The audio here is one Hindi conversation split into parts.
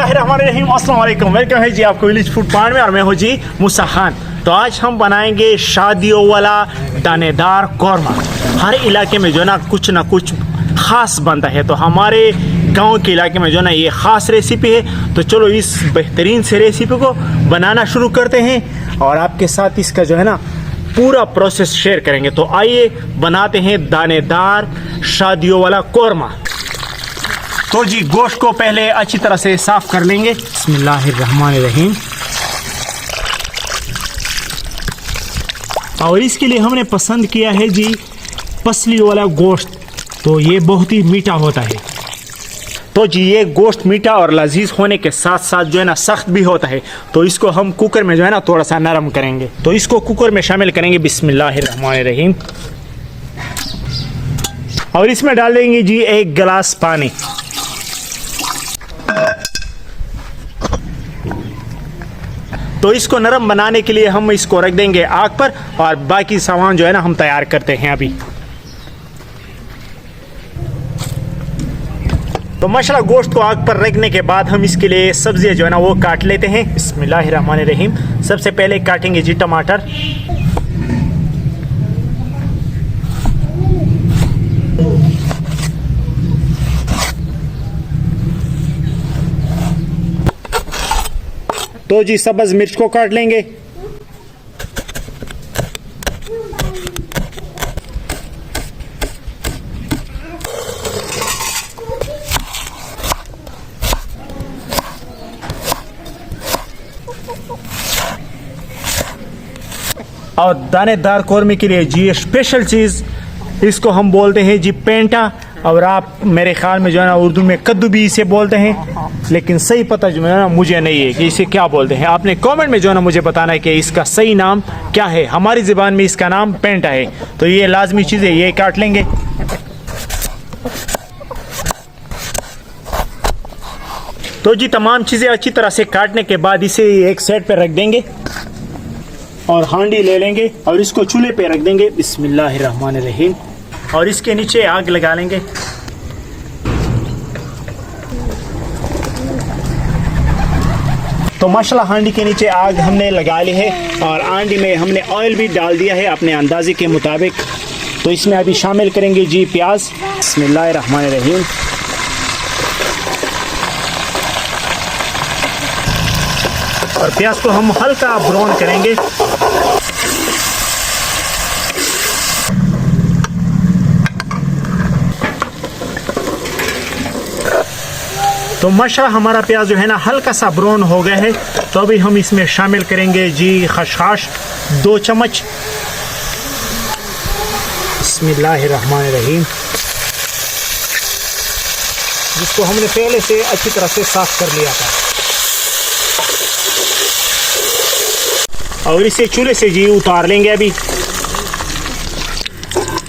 बिस्मिल्लाहिर्रहमानिर्रहीम, अस्सलाम वालेकुम। वेलकम है जी आपको विलेज फूड पॉइंट में और मैं हूँ जी मूसा खान। तो आज हम बनाएंगे शादियों वाला दानेदार कौरमा। हर इलाके में जो है ना कुछ ख़ास बनता है, तो हमारे गांव के इलाके में जो है ना ये ख़ास रेसिपी है। तो चलो इस बेहतरीन से रेसिपी को बनाना शुरू करते हैं और आपके साथ इसका जो है ना पूरा प्रोसेस शेयर करेंगे। तो आइए बनाते हैं दानेदार शादियों वाला कौरमा। तो जी गोश्त को पहले अच्छी तरह से साफ कर लेंगे। बिस्मिल्लाहिर्रहमानिर्रहीम। और इसके लिए हमने पसंद किया है जी पसली वाला गोश्त, तो ये बहुत ही मीठा होता है। तो जी ये गोश्त मीठा और लजीज होने के साथ साथ जो है ना सख्त भी होता है। तो इसको हम कुकर में जो है ना थोड़ा सा नरम करेंगे। तो इसको कुकर में शामिल करेंगे। बिस्मिल्लाहिर्रहमानिर्रहीम। और इसमें डाल देंगे जी 1 गिलास पानी। तो इसको नरम बनाने के लिए हम इसको रख देंगे आग पर और बाकी सामान जो है ना हम तैयार करते हैं अभी। तो माशाल्लाह गोश्त को आग पर रखने के बाद हम इसके लिए सब्जियां जो है ना वो काट लेते हैं। बिस्मिल्लाहिर्रहमानिर्रहीम। सबसे पहले काटेंगे जी टमाटर। तो जी सब्ज मिर्च को काट लेंगे। और दानेदार कौरमे के लिए जी स्पेशल चीज़ इसको हम बोलते हैं जी पेंटा, और आप मेरे ख्याल में जो है ना उर्दू में कद्दू भी इसे बोलते हैं, लेकिन सही पता जो है ना मुझे नहीं है कि इसे क्या बोलते हैं। आपने कमेंट में जो है ना मुझे बताना है कि इसका सही नाम क्या है। हमारी ज़बान में इसका नाम पेंटा है। तो ये लाजमी चीज़ है, ये काट लेंगे। तो जी तमाम चीज़ें अच्छी तरह से काटने के बाद इसे एक साइड पे रख देंगे और हांडी ले लेंगे और इसको चूल्हे पे रख देंगे। बिस्मिल्लाहिर्रहमानिर्रहीम। और इसके नीचे आग लगा लेंगे। तो माशाल्लाह हांडी के नीचे आग हमने लगा ली है और हांडी में हमने ऑयल भी डाल दिया है अपने अंदाजे के मुताबिक। तो इसमें अभी शामिल करेंगे जी प्याज। बिस्मिल्लाहिर्रहमानिर्रहीम। और प्याज को हम हल्का ब्राउन करेंगे। तो माशाल्लाह हमारा प्याज जो है ना हल्का सा ब्राउन हो गया है। तो अभी हम इसमें शामिल करेंगे जी खसखस 2 चम्मच। बिस्मिल्लाहिर्रहमानिर्रहीम। जिसको हमने पहले से अच्छी तरह से साफ कर लिया था। और इसे चूल्हे से जी उतार लेंगे अभी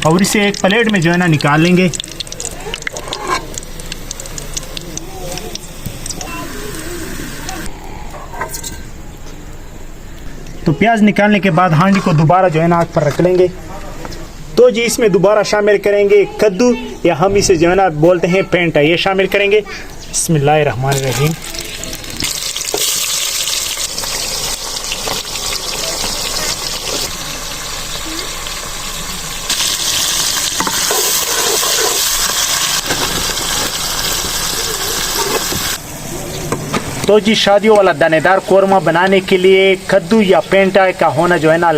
और इसे एक प्लेट में जो है ना निकाल लेंगे। तो प्याज निकालने के बाद हांडी को दोबारा जो है ना आग पर रख लेंगे। तो जी इसमें दोबारा शामिल करेंगे कद्दू, या हम इसे जो है ना बोलते हैं पेंटा, ये शामिल करेंगे। बिस्मिल्लाहिर्रहमानिर्रहीम। तो जी शादियों वाला दानेदार कौरमा बनाने के लिए कद्दू या पेंटा का होना जो है ना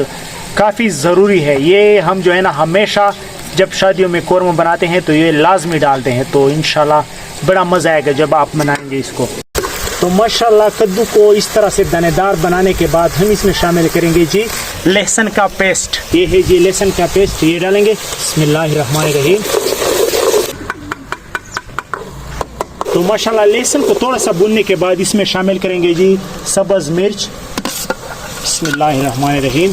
काफ़ी ज़रूरी है। ये हम जो है ना हमेशा जब शादियों में कौरमा बनाते हैं तो ये लाजमी डालते हैं। तो इंशाल्लाह बड़ा मज़ा आएगा जब आप बनाएंगे इसको। तो माशाल्लाह कद्दू को इस तरह से दानेदार बनाने के बाद हम इसमें शामिल करेंगे जी लहसुन का पेस्ट। ये है जी लहसुन का पेस्ट, ये डालेंगे। बिस्मिल्लाहिर्रहमानिर्रहीम। तो माशाल्लाह लहसुन को थोड़ा सा भूनने के बाद इसमें शामिल करेंगे जी सब्ज़ मिर्च। बिस्मिल्लाहिर्रहमानिर्रहीम।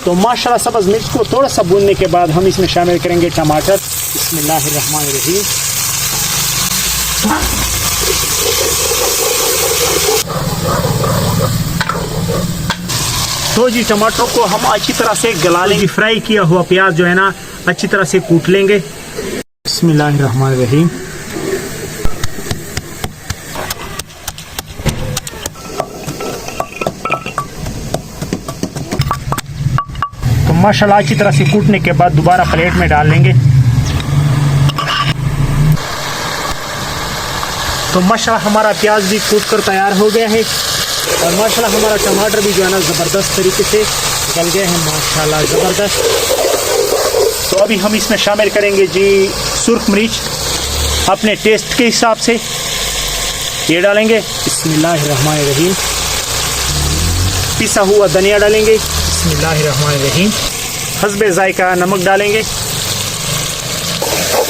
तो माशाल्लाह सब्ज़ मिर्च को थोड़ा सा भूनने के बाद हम इसमें शामिल करेंगे टमाटर। बिस्मिल्लाहिर्रहमानिर्रहीम। तो जी टमाटरों को हम अच्छी तरह से गला लेंगे। फ्राई किया हुआ प्याज जो है ना अच्छी तरह से कूट लेंगे। बिस्मिल्लाहिर्रहमानिर्रहीम। माशाल्लाह अच्छी तरह से कूटने के बाद दोबारा प्लेट में डाल लेंगे। तो माशाल्लाह हमारा प्याज भी कूट कर तैयार हो गया है और माशाल्लाह हमारा टमाटर भी जो है ना ज़बरदस्त तरीके से गल गए हैं माशाल्लाह ज़बरदस्त। तो अभी हम इसमें शामिल करेंगे जी सुर्ख मिर्च अपने टेस्ट के हिसाब से, ये डालेंगे। बिस्मिल्लाहिर्रहमानिर्रहीम। पिसा हुआ धनिया डालेंगे। बिस्मिल्लाहिर्रहमानिर्रहीम। हस्बे जायका नमक डालेंगे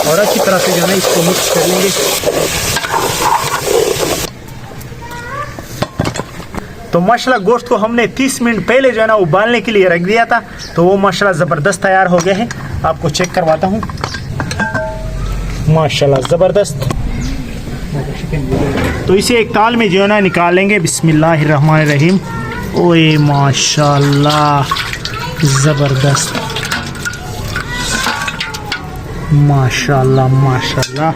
और अच्छी तरह से जो है इसको मिक्स कर लेंगे। तो माशाल्लाह गोश्त को हमने 30 मिनट पहले जो है ना उबालने के लिए रख दिया था, तो वो माशाल्लाह ज़बरदस्त तैयार हो गए हैं। आपको चेक करवाता हूँ, माशाल्लाह ज़बरदस्त। तो इसे एक ताल में जो है ना निकाल लेंगे। बिस्मिल्लाहिर्रहमानिर्रहीम। ओए माशाल्लाह ज़बरदस्त, माशाल्लाह माशाल्लाह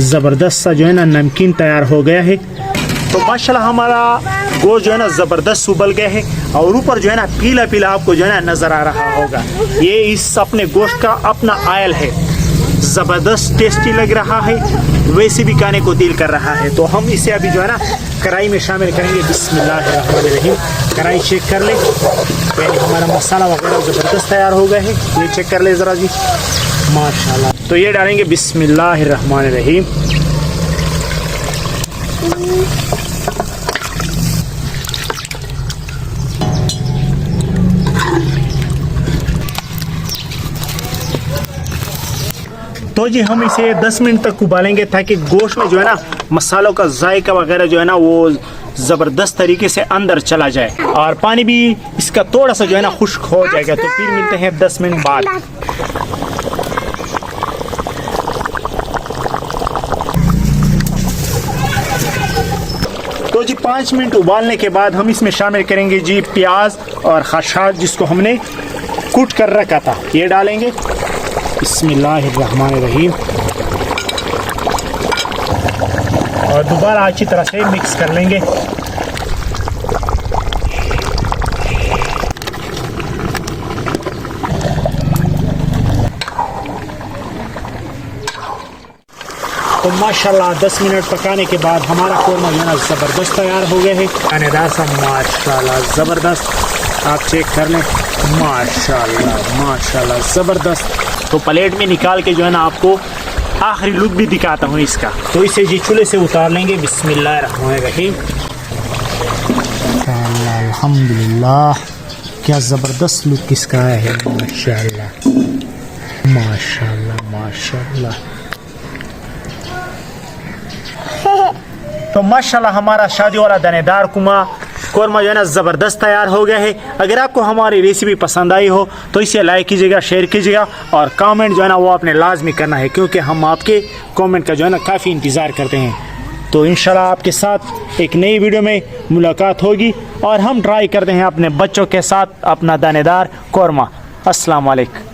ज़बरदस्त सा जो है ना नमकीन तैयार हो गया है। तो माशाल्लाह हमारा गोश्त जो है ना ज़बरदस्त उबल गया है और ऊपर जो है ना पीला पीला आपको जो है ना नज़र आ रहा होगा। ये इस अपने गोश्त का अपना आयल है, ज़बरदस्त टेस्टी लग रहा है, वैसे भी खाने को दिल कर रहा है। तो हम इसे अभी जो है ना कढ़ाई में शामिल करेंगे। बिस्मिल्लाहिर्रहमानिर्रहीम। कढ़ाई चेक कर ले, यानी हमारा मसाला वगैरह ज़बरदस्त तैयार हो गया है। ये चेक कर ले ज़रा जी, माशाल्लाह। तो ये डालेंगे बिस्मिल्लाहिर्रहमानिर्रहीम। तो जी हम इसे 10 मिनट तक उबालेंगे ताकि गोश्त में जो है ना मसालों का जायका वगैरह जो है ना वो ज़बरदस्त तरीके से अंदर चला जाए और पानी भी इसका थोड़ा सा जो है ना खुश्क हो जाएगा। तो फिर मिलते हैं 10 मिनट बाद। तो जी 5 मिनट उबालने के बाद हम इसमें शामिल करेंगे जी प्याज और खशाक जिसको हमने कूट कर रखा था, ये डालेंगे। बिस्मिल्लाहिर्रहमानिर्रहीम और दोबारा अच्छी तरह से मिक्स कर लेंगे। तो माशाल्लाह 10 मिनट पकाने के बाद हमारा कोरमा जो है ज़बरदस्त तैयार हो गया है, खानेदार सा माशाल्लाह ज़बरदस्त। आप चेक कर लें, माशाल्लाह माशाल्लाह ज़बरदस्त। तो प्लेट में निकाल के जो है ना आपको आखिरी लुक भी दिखाता हूँ इसका। तो इसे जी चूल्हे से उतार लेंगे। बिस्मिल्लाहिर्रहमानिर्रहीम। अल्हम्दुलिल्लाह, क्या ज़बरदस्त लुक इसका है, माशाल्लाह माशाल्लाह माशाल्लाह। तो माशाल्लाह हमारा शादी वाला दानेदार कोरमा जो है ना ज़बरदस्त तैयार हो गया है। अगर आपको हमारी रेसिपी पसंद आई हो तो इसे लाइक कीजिएगा, शेयर कीजिएगा और कमेंट जो है ना वो आपने लाजमी करना है, क्योंकि हम आपके कमेंट का जो है ना काफ़ी इंतज़ार करते हैं। तो इंशाल्लाह आपके साथ एक नई वीडियो में मुलाकात होगी और हम ट्राई करते हैं अपने बच्चों के साथ अपना दानेदार कोरमा। अस्सलाम वालेकुम।